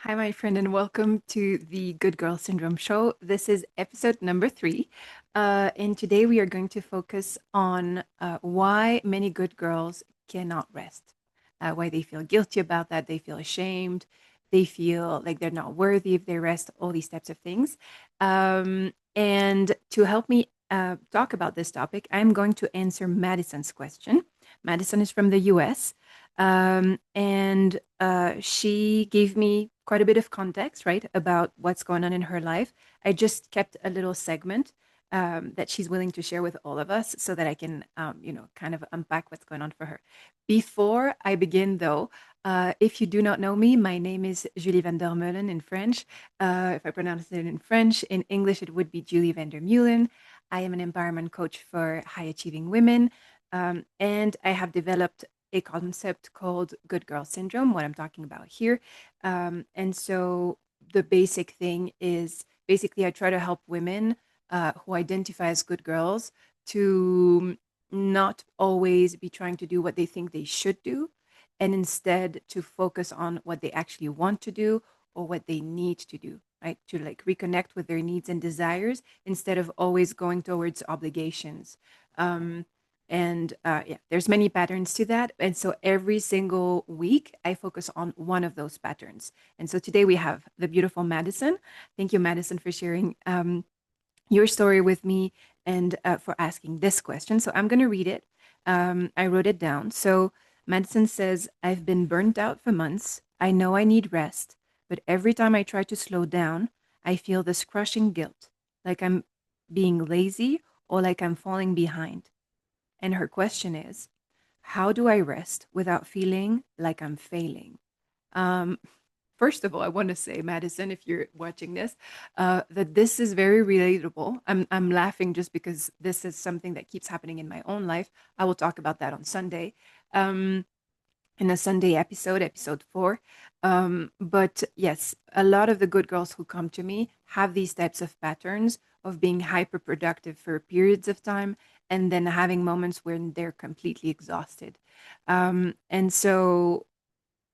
Hi, my friend, and welcome to the Good Girl Syndrome Show. This is episode number 3. And today we are going to focus on why many good girls cannot rest, why they feel guilty about that, they feel ashamed, they feel like they're not worthy if they rest, all these types of things. And to help me talk about this topic, I'm going to answer Madison's question. Madison is from the US. And she gave me quite a bit of context, right, about what's going on in her life. I just kept a little segment that she's willing to share with all of us so that I can, kind of unpack what's going on for her. Before I begin, though, if you do not know me, my name is Julie Vander Meulen in French. If I pronounce it in French, in English, it would be Julie Vander Meulen. I am an empowerment coach for high achieving women. And I have developed a concept called good girl syndrome, what I'm talking about here. And so the basic thing is basically I try to help women who identify as good girls to not always be trying to do what they think they should do, and instead to focus on what they actually want to do or what they need to do, right? To like reconnect with their needs and desires instead of always going towards obligations. And yeah, there's many patterns to that. And so every single week, I focus on one of those patterns. And so today we have the beautiful Madison. Thank you, Madison, for sharing your story with me and for asking this question. So I'm going to read it. I wrote it down. So Madison says, I've been burnt out for months. I know I need rest, but every time I try to slow down, I feel this crushing guilt, like I'm being lazy or like I'm falling behind. And her question is, how do I rest without feeling like I'm failing? Um, First of all, I want to say, Madison, if you're watching this, that this is very relatable. I'm laughing just because this is something that keeps happening in my own life. I will talk about that on Sunday. Um, in a Sunday episode, episode 4. But yes, a lot of the good girls who come to me have these types of patterns of being hyper productive for periods of time and then having moments when they're completely exhausted. And so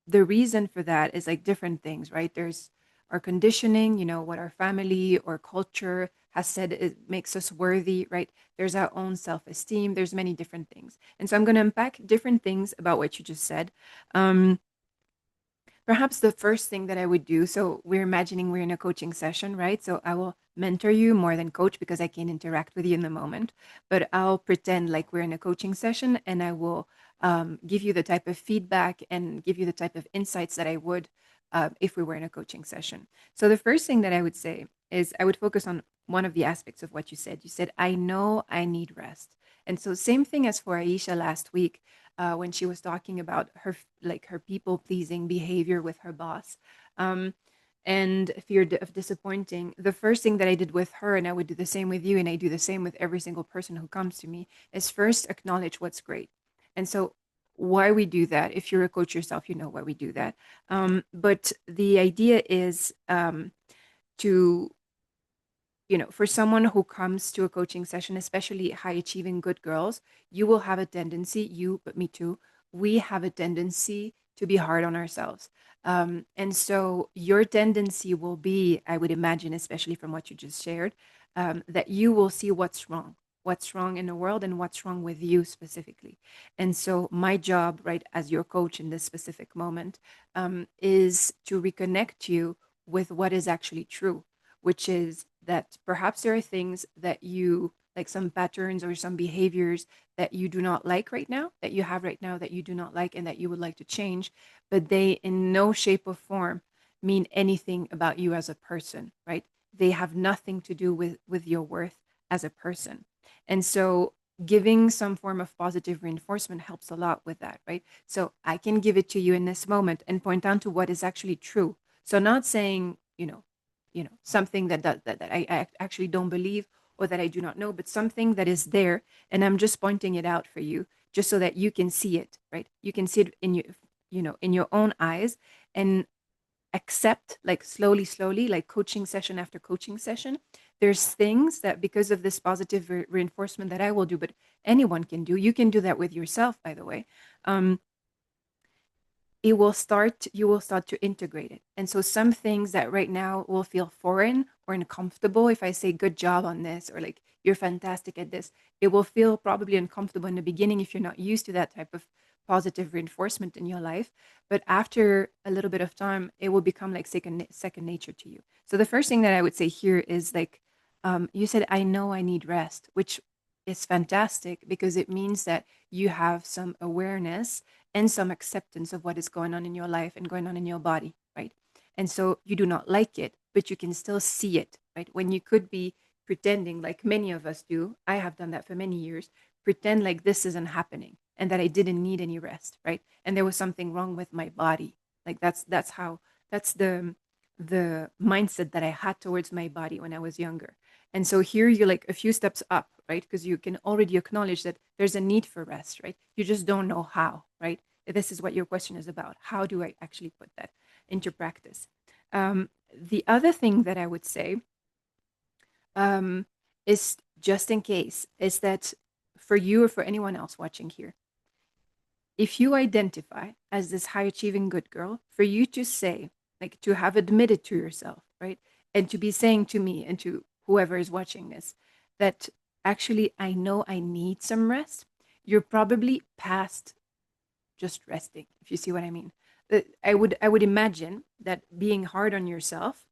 the reason for that is like different things, right? There's our conditioning, what our family or culture has said it makes us worthy, right? There's our own self-esteem. There's many different things. And so I'm going to unpack different things about what you just said. Um, Perhaps the first thing that I would do, so we're imagining we're in a coaching session, right? So I will mentor you more than coach because I can't interact with you in the moment, but I'll pretend like we're in a coaching session and I will give you the type of feedback and give you the type of insights that I would if we were in a coaching session. So the first thing that I would say is I would focus on one of the aspects of what you said. You said, I know I need rest. And so same thing as for Aisha last week when she was talking about her like her people pleasing behavior with her boss um, and fear of disappointing. The first thing that I did with her, and I would do the same with you, and I do the same with every single person who comes to me, is first acknowledge what's great. And so why we do that, if you're a coach yourself, you know why we do that. But the idea is to for someone who comes to a coaching session, especially high achieving good girls, you will have a tendency, you, but me too, we have a tendency to be hard on ourselves. And so your tendency will be, I would imagine, especially from what you just shared, that you will see what's wrong in the world and what's wrong with you specifically. And so my job, right, as your coach in this specific moment, is to reconnect you with what is actually true, which is that perhaps there are things that you like, some patterns or some behaviors that you do not like right now, that you have right now that you do not like and that you would like to change, but they in no shape or form mean anything about you as a person, right? They have nothing to do with your worth as a person. And so giving some form of positive reinforcement helps a lot with that, right? So I can give it to you in this moment and point out to what is actually true. So not saying, something that I actually don't believe or that I do not know, but something that is there, and I'm just pointing it out for you, just so that you can see it, right? You can see it in in your own eyes, and accept, like, slowly, like coaching session after coaching session. There's things that because of this positive reinforcement that I will do, but anyone can do. You can do that with yourself, by the way. Um, you will start to integrate it. And so some things that right now will feel foreign or uncomfortable, if I say good job on this, or like you're fantastic at this, it will feel probably uncomfortable in the beginning if you're not used to that type of positive reinforcement in your life. But after a little bit of time, it will become like second nature to you. So the first thing that I would say here is like, you said, I know I need rest, which is fantastic because it means that you have some awareness and some acceptance of what is going on in your life and going on in your body, right? And so you do not like it, but you can still see it, right? When you could be pretending, like many of us do, I have done that for many years, pretend like this isn't happening and that I didn't need any rest, right? And there was something wrong with my body. Like that's how that's the mindset that I had towards my body when I was younger. And so here you're like a few steps up, right? Because you can already acknowledge that there's a need for rest, right? You just don't know how, right? This is what your question is about. How do I actually put that into practice? The other thing that I would say um, is just in case is that for you or for anyone else watching here, if you identify as this high achieving good girl, for you to say, like to have admitted to yourself, right? And to be saying to me and to whoever is watching this, that actually I know I need some rest, you're probably past just resting, if you see what I mean. I would imagine that being hard on yourself,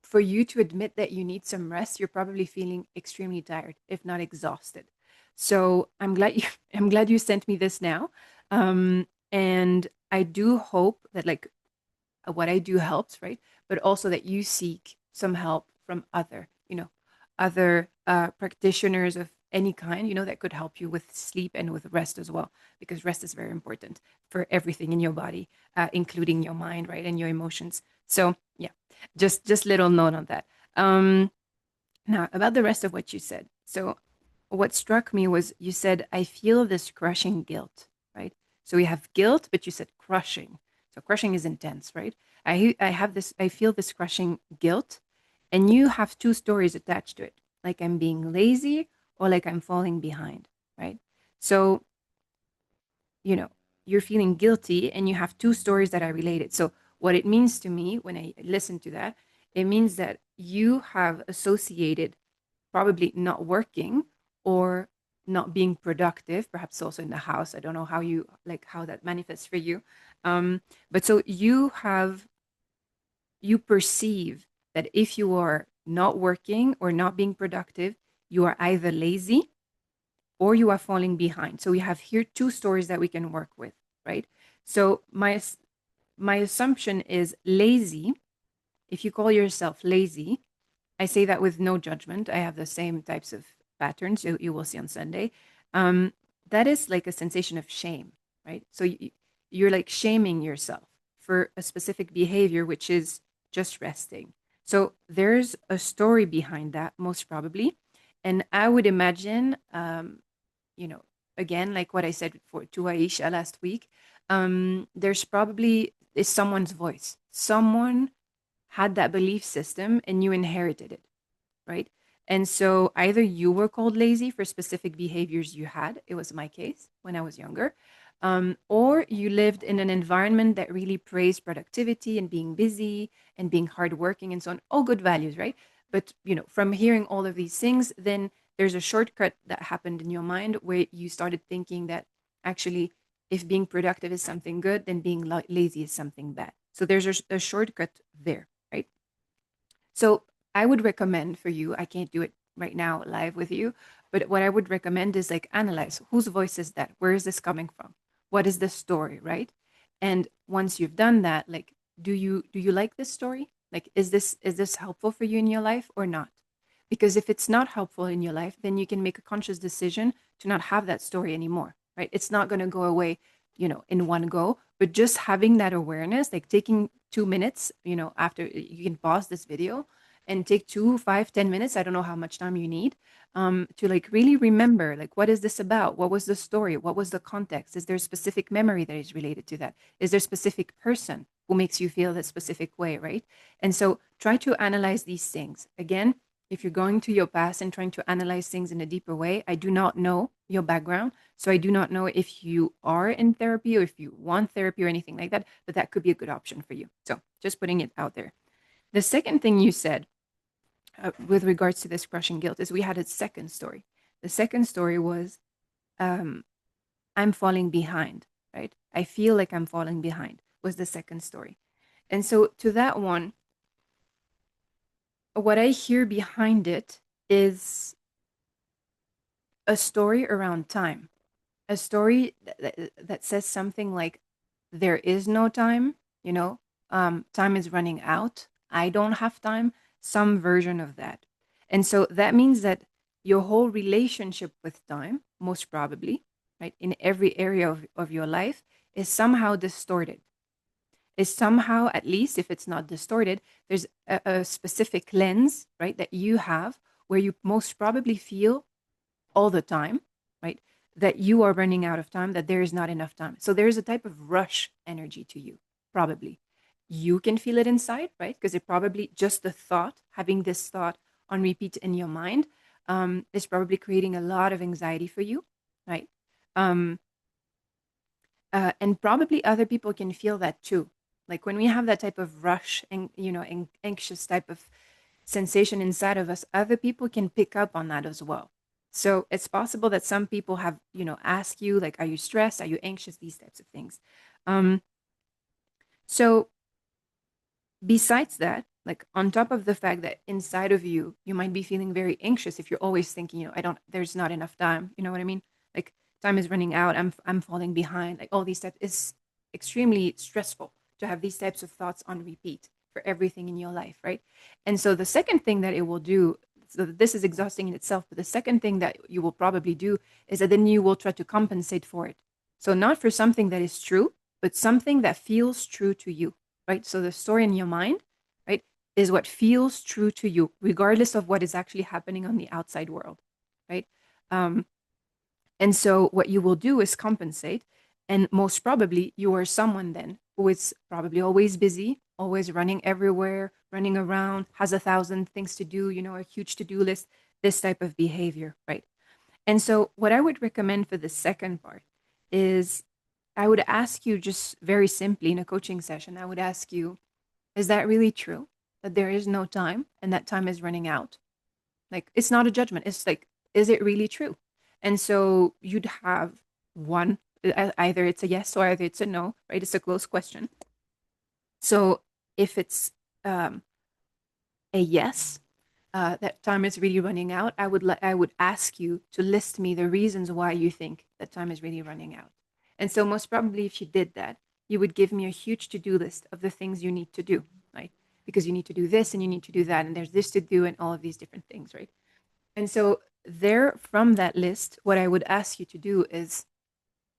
for you to admit that you need some rest, you're probably feeling extremely tired, if not exhausted. So I'm glad you sent me this now, and I do hope that like what I do helps, right? But also that you seek some help from other practitioners of any kind, that could help you with sleep and with rest as well, because rest is very important for everything in your body, including your mind, right, and your emotions. So yeah, just little note on that. Um, Now about the rest of what you said. So what struck me was you said, I feel this crushing guilt, right? So we have guilt, but you said crushing. So crushing is intense, right? I feel this crushing guilt, and you have two stories attached to it, like I'm being lazy or like I'm falling behind, right? So, you know, you're feeling guilty and you have two stories that are related. So what it means to me when I listen to that, it means that you have associated probably not working or not being productive, perhaps also in the house. I don't know how that manifests for you. But so you perceive that if you are not working or not being productive, you are either lazy or you are falling behind. So we have here two stories that we can work with, right? So my assumption is lazy. If you call yourself lazy, I say that with no judgment. I have the same types of patterns you will see on Sunday. Um, that is like a sensation of shame, right? So you're like shaming yourself for a specific behavior, which is just resting. So there's a story behind that, most probably. And I would imagine, you know, again, like what I said to Aisha last week, there's probably is someone's voice. Someone had that belief system and you inherited it, right? And so either you were called lazy for specific behaviors you had, it was my case when I was younger, or you lived in an environment that really praised productivity and being busy and being hardworking and so on, all good values, right? But from hearing all of these things, then there's a shortcut that happened in your mind where you started thinking that actually, if being productive is something good, then being lazy is something bad. So there's a shortcut there, right? So I would recommend for you, I can't do it right now live with you, but what I would recommend is like analyze whose voice is that? Where is this coming from? What is the story, right? And once you've done that, like do you like this story? Like is this helpful for you in your life or not? Because if it's not helpful in your life, then you can make a conscious decision to not have that story anymore, right? It's not going to go away, in one go, but just having that awareness, like taking 2 minutes, after you can pause this video and take 2, 5, 10 minutes. I don't know how much time you need, to like really remember, like, what is this about? What was the story? What was the context? Is there a specific memory that is related to that? Is there a specific person who makes you feel that specific way, right? And so try to analyze these things. Again, if you're going to your past and trying to analyze things in a deeper way, I do not know your background. So I do not know if you are in therapy or if you want therapy or anything like that, but that could be a good option for you. So just putting it out there. The second thing you said with regards to this crushing guilt is we had a second story. The second story was um, I'm falling behind, right? I feel like I'm falling behind was the second story. And so to that one, what I hear behind it is a story around time, a story that says something like, there is no time, you know, time is running out. I don't have time, some version of that. And so that means that your whole relationship with time, most probably, right, in every area of your life, is somehow distorted. Is somehow, at least if it's not distorted, there's a specific lens, right, that you have where you most probably feel all the time, right? That you are running out of time, that there is not enough time. So there is a type of rush energy to you, probably. You can feel it inside, right? Because it probably just the thought, having this thought on repeat in your mind, is probably creating a lot of anxiety for you, right? Um, and probably other people can feel that too. Like when we have that type of rush and anxious type of sensation inside of us, other people can pick up on that as well. So it's possible that some people have, ask you like, are you stressed? Are you anxious? These types of things. Um, so besides that, like on top of the fact that inside of you, you might be feeling very anxious if you're always thinking, there's not enough time. You know what I mean? Like time is running out. I'm falling behind. Like all these types is extremely stressful to have these types of thoughts on repeat for everything in your life, right? And so the second thing that it will do, so this is exhausting in itself, but the second thing that you will probably do is that then you will try to compensate for it. So not for something that is true, but something that feels true to you, right? So the story in your mind, right, is what feels true to you, regardless of what is actually happening on the outside world, right? Um, and so what you will do is compensate. And most probably you are someone then who is probably always busy, always running everywhere, running around, has 1,000 things to do, a huge to-do list, this type of behavior, right? And so what I would recommend for the second part is I would ask you just very simply in a coaching session, I would ask you, is that really true? That there is no time and that time is running out? Like, it's not a judgment. It's like, is it really true? And so you'd have one, either it's a yes or either it's a no, right? It's a closed question. So if it's a yes, that time is really running out, I would ask you to list me the reasons why you think that time is really running out. And so most probably if you did that, you would give me a huge to-do list of the things you need to do, right? Because you need to do this and you need to do that, and there's this to do and all of these different things, right? And so there from that list, what I would ask you to do is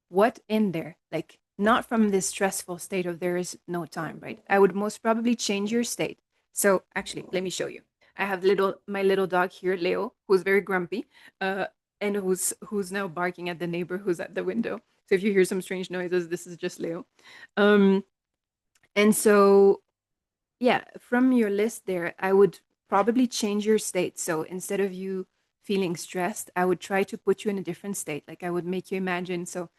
what in there, like not from this stressful state of there is no time, right? I would most probably change your state. So actually, let me show you. I have my little dog here, Leo, who's very grumpy, uh, and who's now barking at the neighbor who's at the window. So if you hear some strange noises, this is just Leo. Um, and so yeah, from your list there, I would probably change your state. So instead of you feeling stressed, I would try to put you in a different state. Like I would make you imagine. So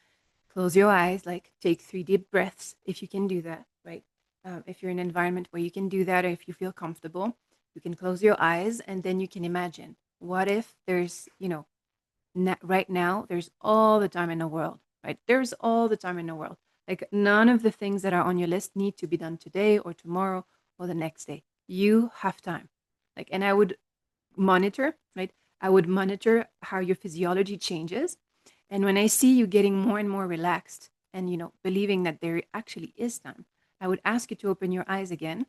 close your eyes, like take 3 deep breaths if you can do that, right? If you're in an environment where you can do that, or if you feel comfortable, you can close your eyes and then you can imagine what if there's, right now, there's all the time in the world, right? There's all the time in the world. Like none of the things that are on your list need to be done today or tomorrow or the next day. You have time. Like, and I would monitor, right? I would monitor how your physiology changes. And when I see you getting more and more relaxed and, believing that there actually is time, I would ask you to open your eyes again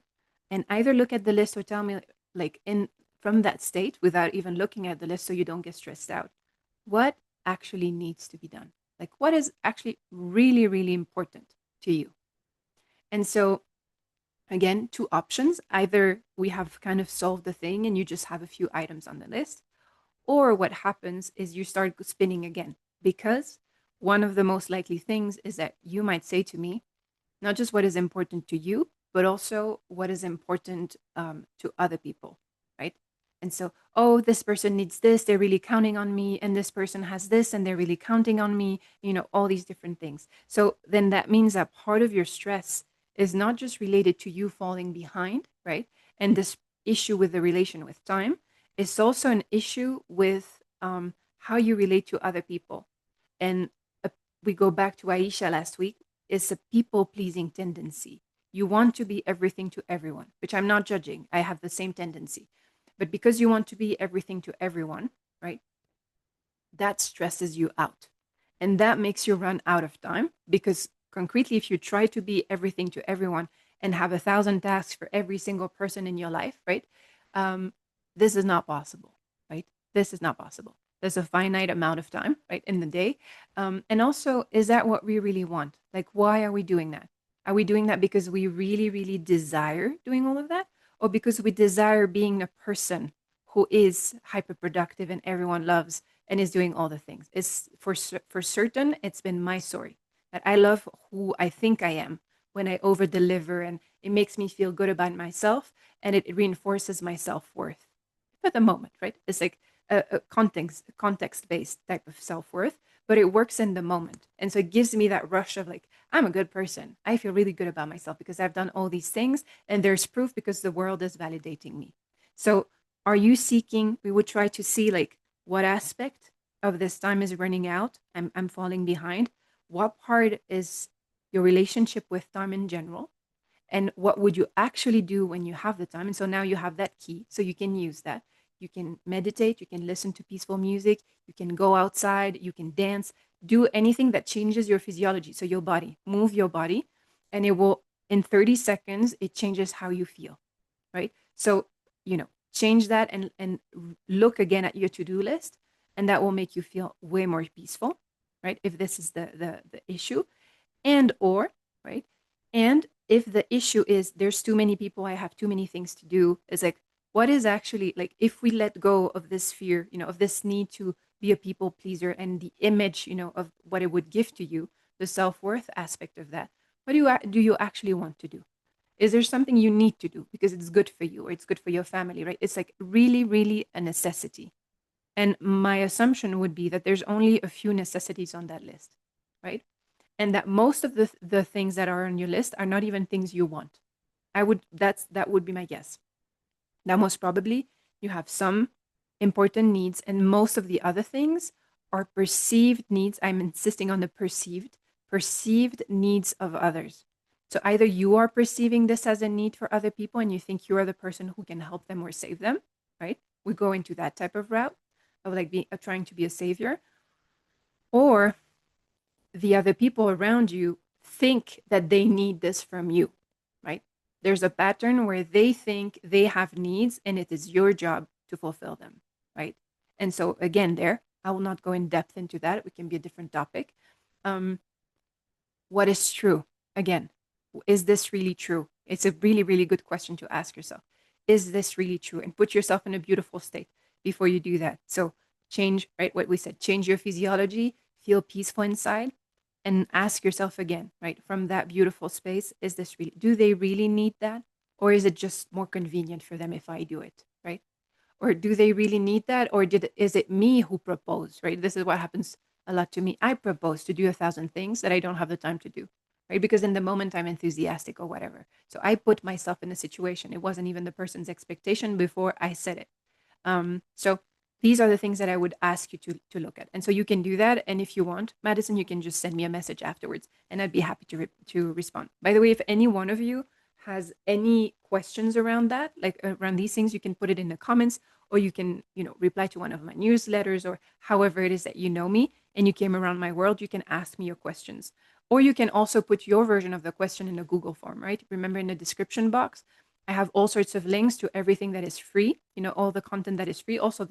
and either look at the list or tell me, like, in from that state without even looking at the list so you don't get stressed out, what actually needs to be done? Like, what is actually really, really important to you? And so, again, two options. Either we have kind of solved the thing and you just have a few items on the list, or what happens is you start spinning again. Because one of the most likely things is that you might say to me, not just what is important to you, but also what is important to other people, right? And so, oh, this person needs this, they're really counting on me, and this person has this and they're really counting on me, all these different things. So then that means that part of your stress is not just related to you falling behind, right? And this issue with the relation with time, it's also an issue with how you relate to other people. And uh, we go back to Aisha last week. It's a people pleasing tendency. You want to be everything to everyone, which I'm not judging. I have the same tendency. But because you want to be everything to everyone, right, that stresses you out. And that makes you run out of time because, concretely, if you try to be everything to everyone and have 1,000 tasks for every single person in your life, right, um, this is not possible, right? This is not possible. There's a finite amount of time, right, in the day. And also, is that what we really want? Like, why are we doing that? Are we doing that because we really, really desire doing all of that? Or because we desire being a person who is hyperproductive and everyone loves and is doing all the things? It's for certain, it's been my story that I love who I think I am when I over deliver, and it makes me feel good about myself, and it reinforces my self-worth for the moment, right? It's like a context based type of self-worth, but it works in the moment. And so it gives me that rush of like, I'm a good person. I feel really good about myself because I've done all these things, and there's proof because the world is validating me. So are you seeking, we would try to see like what aspect of this time is running out. I'm falling behind. What part is your relationship with time in general? And what would you actually do when you have the time? And so now you have that key, so you can use that. You can meditate, you can listen to peaceful music, you can go outside, you can dance, do anything that changes your physiology. So your body, move your body, and it will, in 30 seconds, it changes how you feel, right? So, change that and look again at your to-do list, and that will make you feel way more peaceful, right? If this is the issue. And or, right, and if the issue is there's too many people, I have too many things to do, is like, what is actually, like, if we let go of this fear, of this need to be a people pleaser and the image, of what it would give to you, the self-worth aspect of that, what do you actually want to do? Is there something you need to do because it's good for you or it's good for your family, right? It's like really, really a necessity. And my assumption would be that there's only a few necessities on that list, right? And that most of the things that are on your list are not even things you want. That would be my guess. Now, most probably, you have some important needs, and most of the other things are perceived needs. I'm insisting on the perceived needs of others. So either you are perceiving this as a need for other people and you think you are the person who can help them or save them, right? We go into that type of route of like being trying to be a savior, or the other people around you think that they need this from you, right? There's a pattern where they think they have needs and it is your job to fulfill them, right? And so, again, there, I will not go in depth into that. It can be a different topic. Um, what is true? Again, is this really true? It's a really, really good question to ask yourself. Is this really true? And put yourself in a beautiful state before you do that. So, change, right? What we said, change your physiology, feel peaceful inside, and ask yourself again, right? From that beautiful space, is this really, do they really need that? Or is it just more convenient for them if I do it, right? Or do they really need that? Or is it me who proposed, right? This is what happens a lot to me. I propose to do 1,000 things that I don't have the time to do, right? Because in the moment I'm enthusiastic or whatever. So I put myself in a situation. It wasn't even the person's expectation before I said it. So these are the things that I would ask you to look at. And so you can do that. And if you want, Madison, you can just send me a message afterwards and I'd be happy to respond. By the way, if any one of you has any questions around that, like around these things, you can put it in the comments, or you can, reply to one of my newsletters, or however it is that you know me and you came around my world, you can ask me your questions. Or you can also put your version of the question in a Google form, right? Remember, in the description box, I have all sorts of links to everything that is free, all the content that is free, also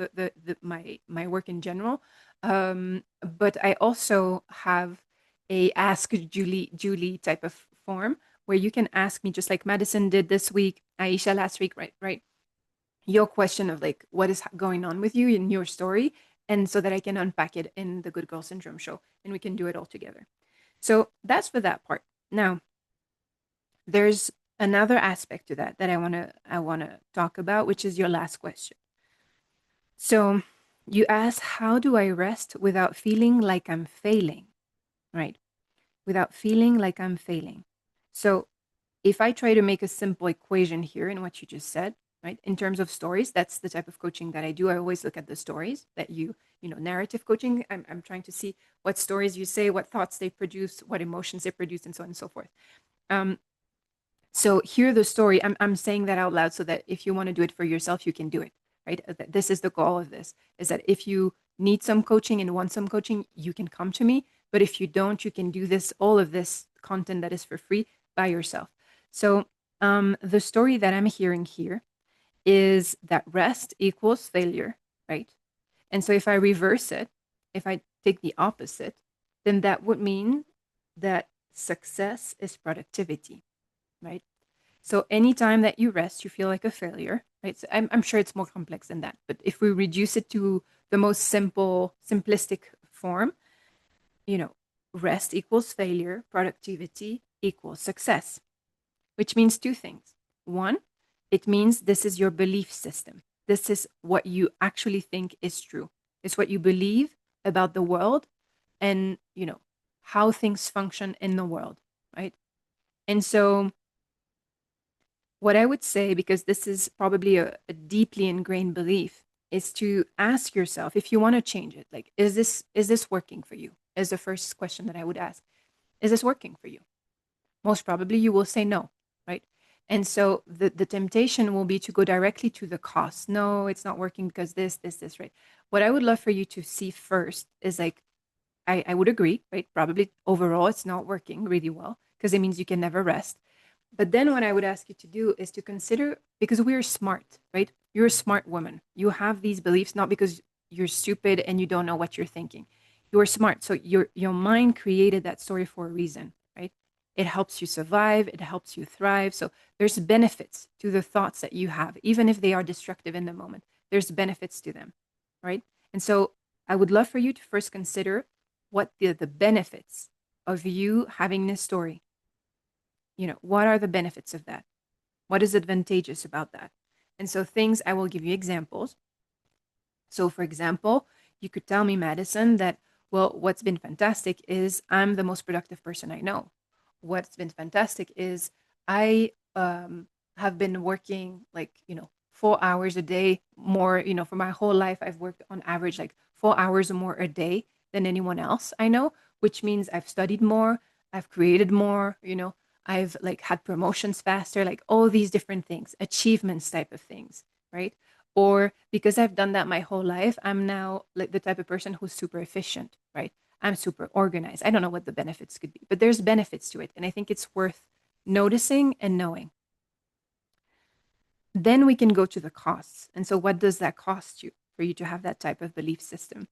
my work in general. But I also have a Ask Julie type of form where you can ask me, just like Madison did this week, Aisha last week, right? Your question of like, what is going on with you in your story, and so that I can unpack it in the Good Girl Syndrome show and we can do it all together. So that's for that part. Now, there's another aspect to that I want to talk about, which is your last question. So you ask, how do I rest without feeling like I'm failing? Right? Without feeling like I'm failing. So if I try to make a simple equation here in what you just said, right? In terms of stories, that's the type of coaching that I do. I always look at the stories that narrative coaching. I'm trying to see what stories you say, what thoughts they produce, what emotions they produce, and so on and so forth. Um, so hear the story. I'm saying that out loud so that if you want to do it for yourself, you can do it, right? This is the goal of this, is that if you need some coaching and want some coaching, you can come to me. But if you don't, you can do this, all of this content that is for free by yourself. So the story that I'm hearing here is that rest equals failure, right? And so if I reverse it, if I take the opposite, then that would mean that success is productivity, right? So anytime that you rest, you feel like a failure, right? So I'm sure it's more complex than that. But if we reduce it to the most simplistic form, you know, rest equals failure, productivity equals success, which means two things. One, it means this is your belief system. This is what you actually think is true. It's what you believe about the world and, how things function in the world, right? And so what I would say, because this is probably a deeply ingrained belief, is to ask yourself if you want to change it. Like, is this working for you? Is the first question that I would ask. Is this working for you? Most probably you will say no, right? And so the temptation will be to go directly to the cost. No, it's not working because this, right? What I would love for you to see first is like, I would agree, right? Probably overall it's not working really well because it means you can never rest. But then what I would ask you to do is to consider, because we're smart, right? You're a smart woman. You have these beliefs not because you're stupid and you don't know what you're thinking. You're smart. So your mind created that story for a reason, right? It helps you survive, it helps you thrive. So there's benefits to the thoughts that you have, even if they are destructive in the moment. There's benefits to them, right? And so I would love for you to first consider what the benefits of you having this story. What are the benefits of that? What is advantageous about that? And so things, I will give you examples. So for example, you could tell me, Madison, that, well, what's been fantastic is I'm the most productive person I know. What's been fantastic is I have been working like, 4 hours a day more, for my whole life. I've worked on average like 4 hours or more a day than anyone else I know, which means I've studied more, I've created more, I've like had promotions faster, like all these different things, achievements type of things, right? Or because I've done that my whole life, I'm now like the type of person who's super efficient, right? I'm super organized. I don't know what the benefits could be, but there's benefits to it. And I think it's worth noticing and knowing. Then we can go to the costs. And so, what does that cost you for you to have that type of belief system?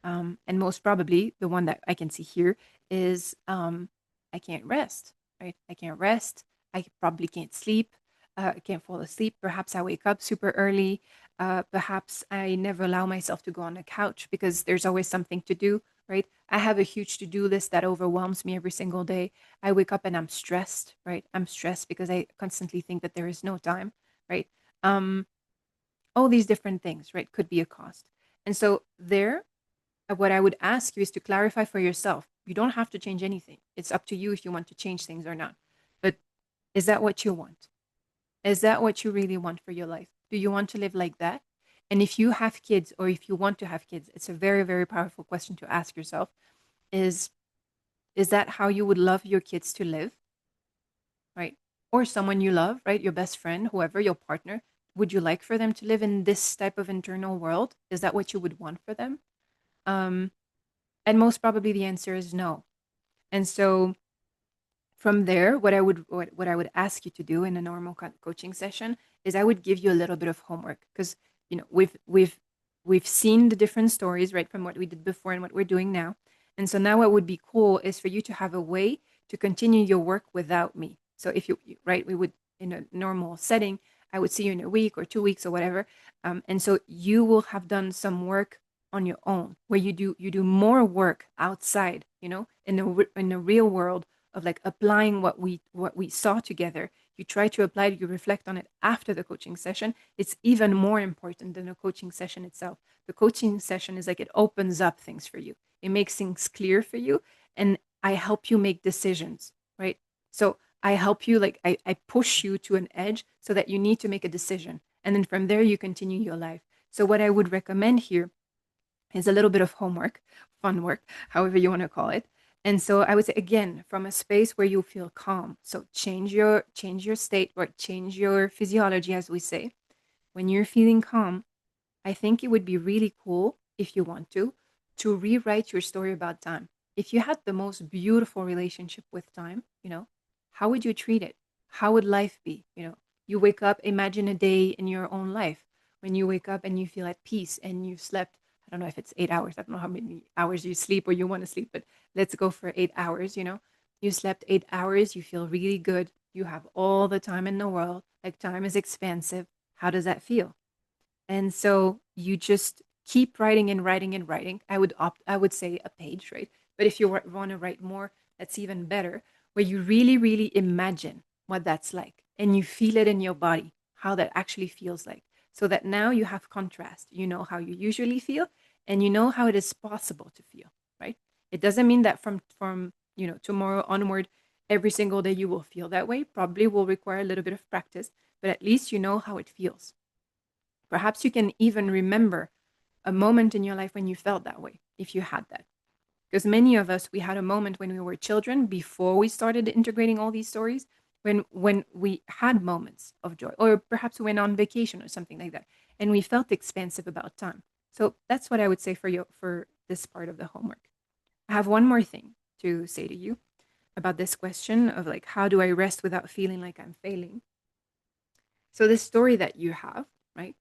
And most probably, the one that I can see here is I can't rest, right? I can't rest. I probably can't sleep. I can't fall asleep. Perhaps I wake up super early. Perhaps I never allow myself to go on the couch because there's always something to do, right? I have a huge to do list that overwhelms me every single day. I wake up and I'm stressed, right? I'm stressed because I constantly think that there is no time, right? Um, all these different things, right, could be a cost. And so, what I would ask you is to clarify for yourself. You don't have to change anything. It's up to you if you want to change things or not. But is that what you want? Is that what you really want for your life? Do you want to live like that? And if you have kids or if you want to have kids, it's a very, very powerful question to ask yourself is is that how you would love your kids to live, right? Or someone you love, right? Your best friend, whoever, your partner, would you like for them to live in this type of internal world? Is that what you would want for them? Um, and most probably the answer is no. And so from there, what I would ask you to do in a normal coaching session is I would give you a little bit of homework because we've seen the different stories, right, from what we did before and what we're doing now. And so now what would be cool is for you to have a way to continue your work without me. So if right, we would, in a normal setting, I would see you in a week or 2 weeks or whatever. And so you will have done some work on your own where you do more work outside, in the real world of like applying what we saw together. you try to apply it, you reflect on it after the coaching session, it's even more important than the coaching session itself. The coaching session is like it opens up things for you, it makes things clear for you, and I help you make decisions, right? So I help you, like I push you to an edge so that you need to make a decision. And then from there, you continue your life. So what I would recommend here is a little bit of homework, fun work, however you want to call it. And so I would say again, from a space where you feel calm. So change your state or change your physiology, as we say. When you're feeling calm, I think it would be really cool if you want to rewrite your story about time. If you had the most beautiful relationship with time, how would you treat it? How would life be? You wake up, imagine a day in your own life when you wake up and you feel at peace and you've slept. I don't know if it's 8 hours. I don't know how many hours you sleep or you want to sleep, but let's go for 8 hours. You slept 8 hours, you feel really good. You have all the time in the world. Like time is expansive. How does that feel? And so you just keep writing and writing and writing. I would say a page, right? But if you want to write more, that's even better, where you really, really imagine what that's like and you feel it in your body, how that actually feels like. So that now you have contrast. You know how you usually feel and you know how it is possible to feel, right? It doesn't mean that from tomorrow onward, every single day you will feel that way. Probably will require a little bit of practice, but at least you know how it feels. Perhaps you can even remember a moment in your life when you felt that way, if you had that. Because many of us, we had a moment when we were children before we started integrating all these stories, when we had moments of joy, or perhaps we went on vacation or something like that, and we felt expansive about time. So that's what I would say for this part of the homework. I have one more thing to say to you about this question of like, how do I rest without feeling like I'm failing? So this story that you have, right?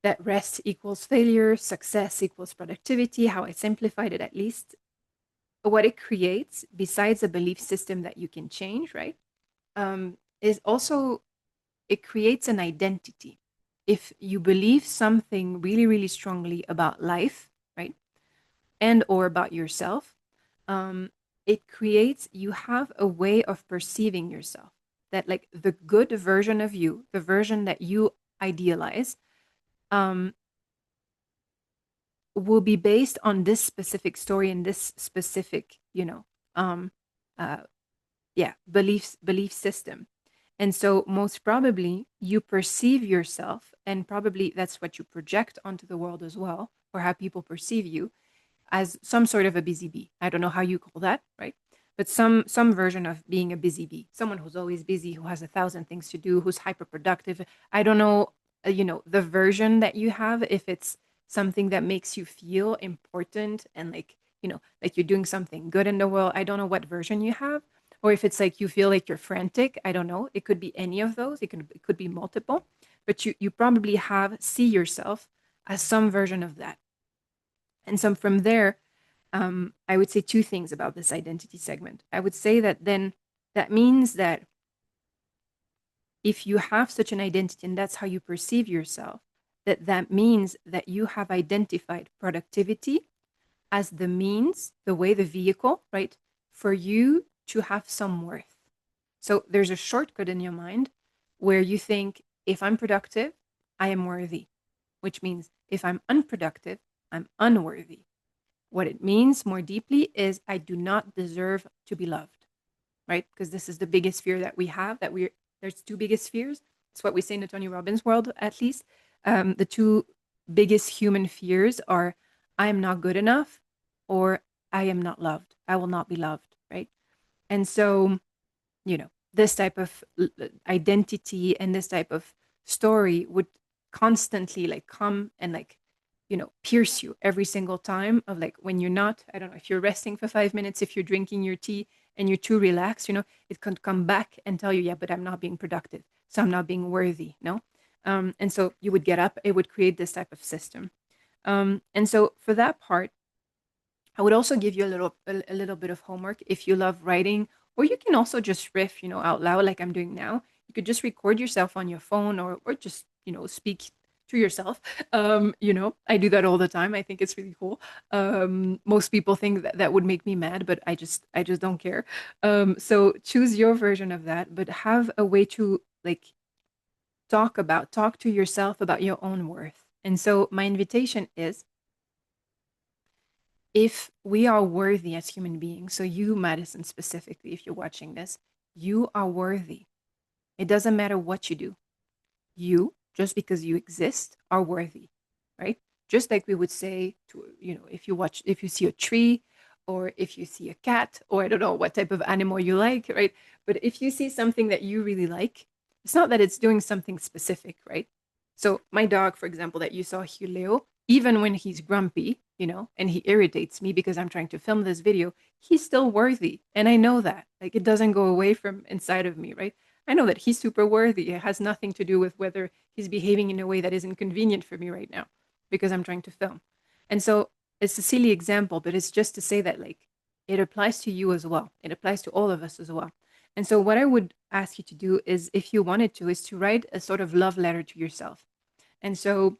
That rest equals failure, success equals productivity, how I simplified it at least. What it creates, besides a belief system that you can change, right, is also it creates an identity. If you believe something really, really strongly about life, right, and or about yourself, it creates, you have a way of perceiving yourself that like the good version of you, the version that you idealize, um, will be based on this specific story and this specific, um, uh, yeah, belief system. And so most probably you perceive yourself, and probably that's what you project onto the world as well, or how people perceive you, as some sort of a busy bee. I don't know how you call that, right? But some version of being a busy bee, someone who's always busy, who has 1,000 things to do, who's hyper productive. I don't know, the version that you have, if it's something that makes you feel important and like you're doing something good in the world. I don't know what version you have, or if it's like you feel like you're frantic. I don't know. It could be any of those. It could be multiple, but you probably see yourself as some version of that. And so from there, I would say two things about this identity segment. I would say that then that means that if you have such an identity and that's how you perceive yourself, that means that you have identified productivity as the means, the way, the vehicle, right, for you to have some worth. So there's a shortcut in your mind where you think, if I'm productive, I am worthy, which means if I'm unproductive, I'm unworthy. What it means more deeply is I do not deserve to be loved, right? Because this is the biggest fear that we have, there's two biggest fears. It's what we say in the Tony Robbins world, at least. The two biggest human fears are I am not good enough, or I am not loved. I will not be loved, right? And so, this type of identity and this type of story would constantly like come and like, pierce you every single time of like when you're not, I don't know, if you're resting for 5 minutes, if you're drinking your tea and you're too relaxed, it can come back and tell you, yeah, but I'm not being productive. So I'm not being worthy, no? And so you would get up, it would create this type of system. And so for that part, I would also give you a little bit of homework if you love writing, or you can also just riff, out loud like I'm doing now. You could just record yourself on your phone, or just, speak to yourself. I do that all the time. I think it's really cool. Most people think that that would make me mad, but I just don't care. So choose your version of that, but have a way to like talk to yourself about your own worth. And so my invitation is, if we are worthy as human beings, so you, Madison, specifically, if you're watching this, you are worthy. It doesn't matter what you do. You, just because you exist, are worthy, right? Just like we would say to, if you see a tree, or if you see a cat, or I don't know what type of animal you like, right? But if you see something that you really like, it's not that it's doing something specific, right? So my dog, for example, that you saw here, Leo, even when he's grumpy, and he irritates me because I'm trying to film this video, he's still worthy. And I know that. Like, it doesn't go away from inside of me, right? I know that he's super worthy. It has nothing to do with whether he's behaving in a way that is inconvenient for me right now because I'm trying to film. And so it's a silly example, but it's just to say that, like, it applies to you as well. It applies to all of us as well. And so what I would ask you to do is, if you wanted to, is to write a sort of love letter to yourself. And so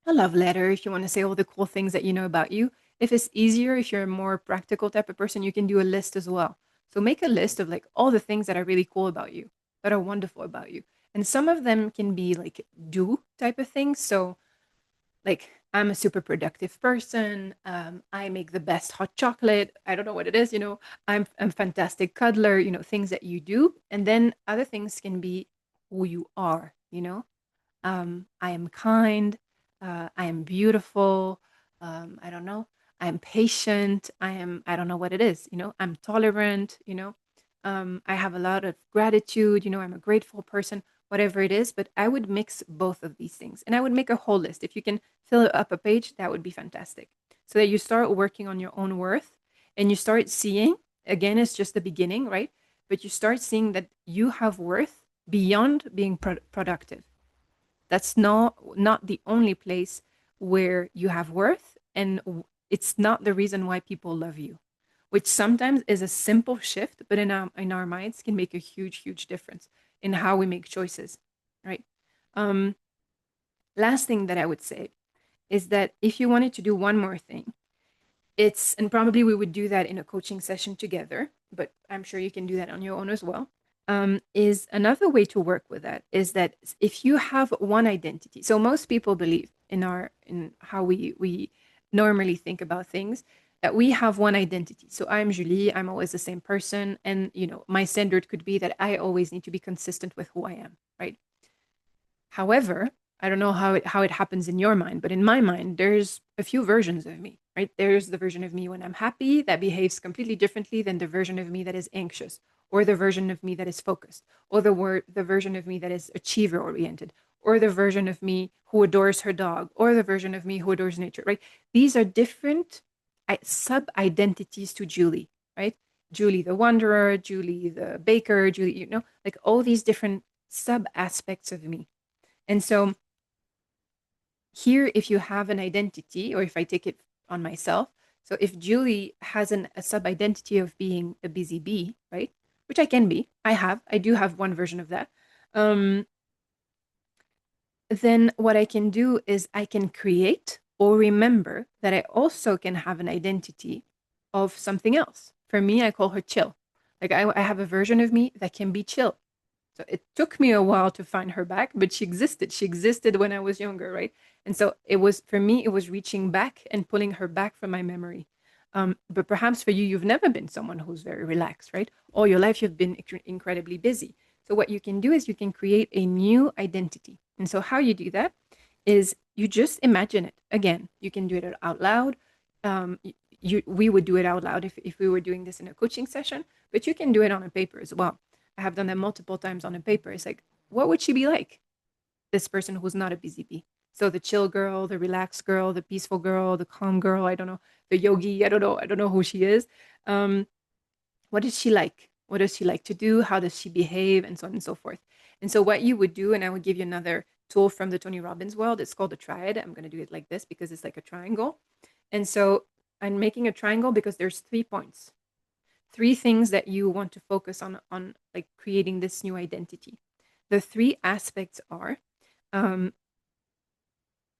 a love letter, if you want to say all the cool things that you know about you. If it's easier, if you're a more practical type of person, you can do a list as well. So make a list of like all the things that are really cool about you, that are wonderful about you. And some of them can be like do type of things. So, like, I'm a super productive person. I make the best hot chocolate. I don't know what it is, I'm a fantastic cuddler, things that you do. And then other things can be who you are. I am kind. I am beautiful. I don't know. I'm patient. I don't know what it is. I'm tolerant. I have a lot of gratitude. I'm a grateful person, whatever it is. But I would mix both of these things and I would make a whole list. If you can fill up a page, that would be fantastic. So that you start working on your own worth and you start seeing, again, it's just the beginning, right? But you start seeing that you have worth beyond being productive. That's not the only place where you have worth, and it's not the reason why people love you, which sometimes is a simple shift, but in our minds can make a huge difference in how we make choices, right? um Last thing that I would say is that if you wanted to do one more thing, and probably we would do that in a coaching session together, but I'm sure you can do that on your own as well. Is another way to work with that is that if you have one identity, so most people believe in how we normally think about things, that we have one identity. So I'm Julie, I'm always the same person, and my standard could be that I always need to be consistent with who I am, right? However, I don't know how it happens in your mind, but in my mind, there's a few versions of me, right? There's the version of me when I'm happy that behaves completely differently than the version of me that is anxious, or the version of me that is focused, or the version of me that is achiever oriented, or the version of me who adores her dog, or the version of me who adores nature, right? These are different sub identities to Julie, right? Julie the wanderer, Julie the baker, Julie, like all these different sub aspects of me. And so here, if you have an identity, or if I take it on myself, so if Julie has a sub identity of being a busy bee, right? Which I can be, I do have one version of that. Um, then what I can do is I can create or remember that I also can have an identity of something else. For me, I call her chill. Like, I have a version of me that can be chill. So it took me a while to find her back, but she existed. She existed when I was younger, right? And so it was, for me, it was reaching back and pulling her back from my memory. But perhaps for you, you've never been someone who's very relaxed, right? All your life, you've been incredibly busy. So what you can do is you can create a new identity. And so how you do that is you just imagine it. Again, you can do it out loud. Um, we would do it out loud if we were doing this in a coaching session, but you can do it on a paper as well. I have done that multiple times on a paper. It's like, what would she be like? This person who's not a busy bee. So the chill girl, the relaxed girl, the peaceful girl, the calm girl, I don't know, the yogi, I don't know who she is. Um, what is she like? What does she like to do? How does she behave? And so on and so forth. And so what you would do, and I would give you another tool from the Tony Robbins world, it's called a triad. I'm going to do it like this because it's like a triangle. And so I'm making a triangle because there's 3 points, three things that you want to focus on like creating this new identity. The three aspects are, um,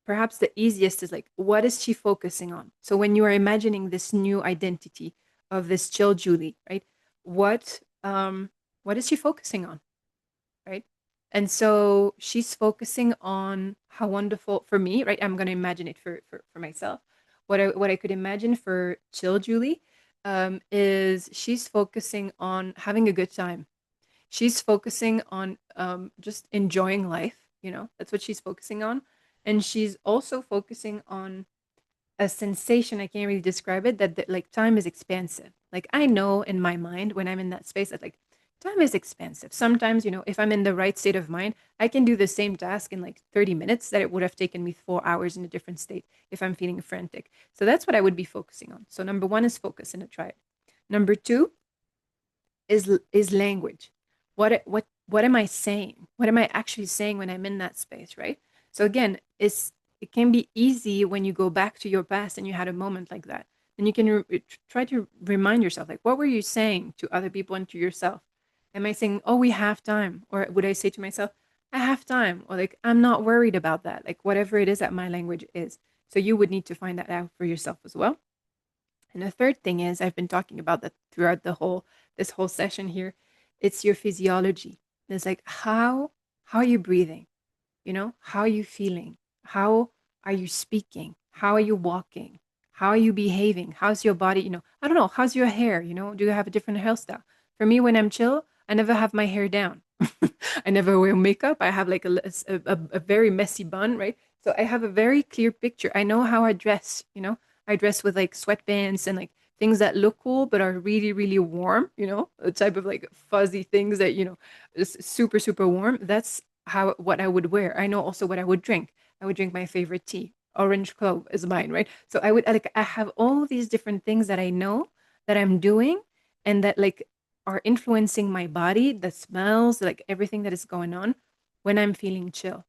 perhaps the easiest is like, what is she focusing on? So when you are imagining this new identity of this chill Julie, right? What what is she focusing on, right? And so she's focusing on how wonderful for me, right? I'm going to imagine it for myself. What I could imagine for chill Julie is she's focusing on having a good time. She's focusing on just enjoying life. That's what she's focusing on. And she's also focusing on a sensation, I can't really describe it, that like time is expansive. Like I know in my mind when I'm in that space that like time is expansive. Sometimes, if I'm in the right state of mind, I can do the same task in like 30 minutes that it would have taken me 4 hours in a different state if I'm feeling frantic. So that's what I would be focusing on. So number one is focus in a triad. Number two is language. What am I saying? What am I actually saying when I'm in that space, right? So again, it can be easy when you go back to your past and you had a moment like that. And you can try to remind yourself, like, what were you saying to other people and to yourself? Am I saying, oh, we have time? Or would I say to myself, I have time? Or like, I'm not worried about that. Like, whatever it is that my language is. So you would need to find that out for yourself as well. And the third thing is, I've been talking about that throughout this whole session here. It's your physiology. It's like how are you breathing? How are you feeling? How are you speaking? How are you walking? How are you behaving? How's your body? I don't know. How's your hair? Do you have a different hairstyle? For me, when I'm chill, I never have my hair down. I never wear makeup. I have like a very messy bun, right? So I have a very clear picture. I know how I dress. I dress with like sweatpants and like things that look cool but are really, really warm, a type of like fuzzy things that, is super, super warm. That's what I would wear. I know also what I would drink. I would drink my favorite tea. Orange clove is mine, right? So I have all these different things that I know that I'm doing and that like are influencing my body, the smells, like everything that is going on when I'm feeling chill,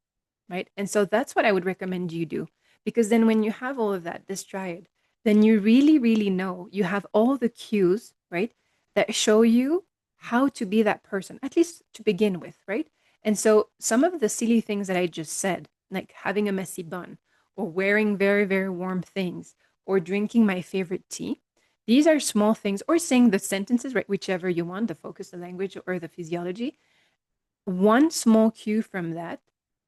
right? And so that's what I would recommend you do. Because then when you have all of that, this triad, then you really, really know you have all the cues, right, that show you how to be that person, at least to begin with, right? And so some of the silly things that I just said, like having a messy bun or wearing very, very warm things or drinking my favorite tea, these are small things, or saying the sentences, right, whichever you want, the focus, the language, or the physiology. One small cue from that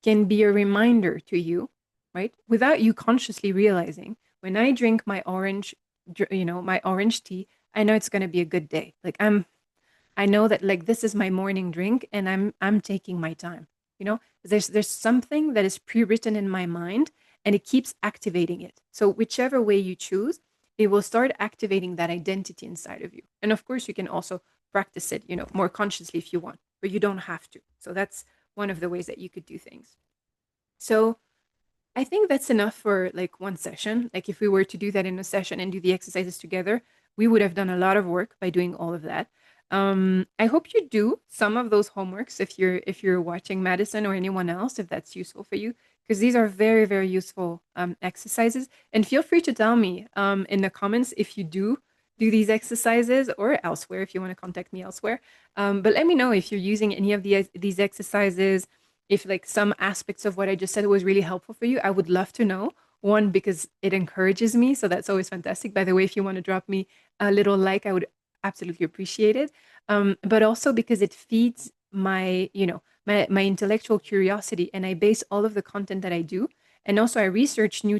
can be a reminder to you, right? Without you consciously realizing, when I drink my orange tea, I know it's going to be a good day. Like I know that like this is my morning drink and I'm taking my time. There's something that is pre-written in my mind and it keeps activating it. So whichever way you choose, it will start activating that identity inside of you. And of course, you can also practice it, more consciously if you want, but you don't have to. So that's one of the ways that you could do things. So I think that's enough for like one session. Like if we were to do that in a session and do the exercises together, we would have done a lot of work by doing all of that. I hope you do some of those homeworks if you're watching Madison or anyone else, if that's useful for you, because these are very, very useful exercises. And feel free to tell me in the comments if you do these exercises or elsewhere if you want to contact me elsewhere. But let me know if you're using any of these exercises, if like some aspects of what I just said was really helpful for you. I would love to know. One, because it encourages me, so that's always fantastic. By the way, if you want to drop me a little like, I would absolutely appreciate it. But also because it feeds my intellectual curiosity, and I base all of the content that I do, and also I research new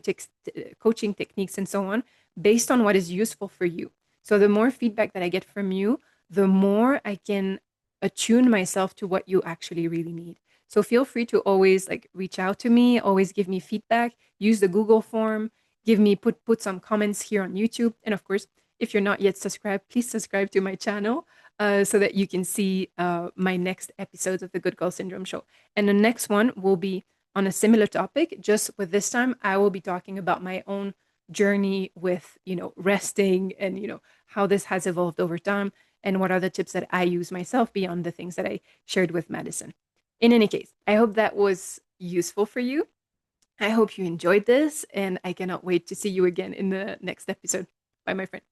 coaching techniques and so on based on what is useful for you. So the more feedback that I get from you, the more I can attune myself to what you actually really need. So feel free to always like reach out to me, always give me feedback, use the Google form, put some comments here on YouTube. And of course, if you're not yet subscribed, please subscribe to my channel so that you can see my next episodes of the Good Girl Syndrome show. And the next one will be on a similar topic, just with this time, I will be talking about my own journey with, resting and, how this has evolved over time and what are the tips that I use myself beyond the things that I shared with Madison. In any case, I hope that was useful for you. I hope you enjoyed this, and I cannot wait to see you again in the next episode. Bye, my friend.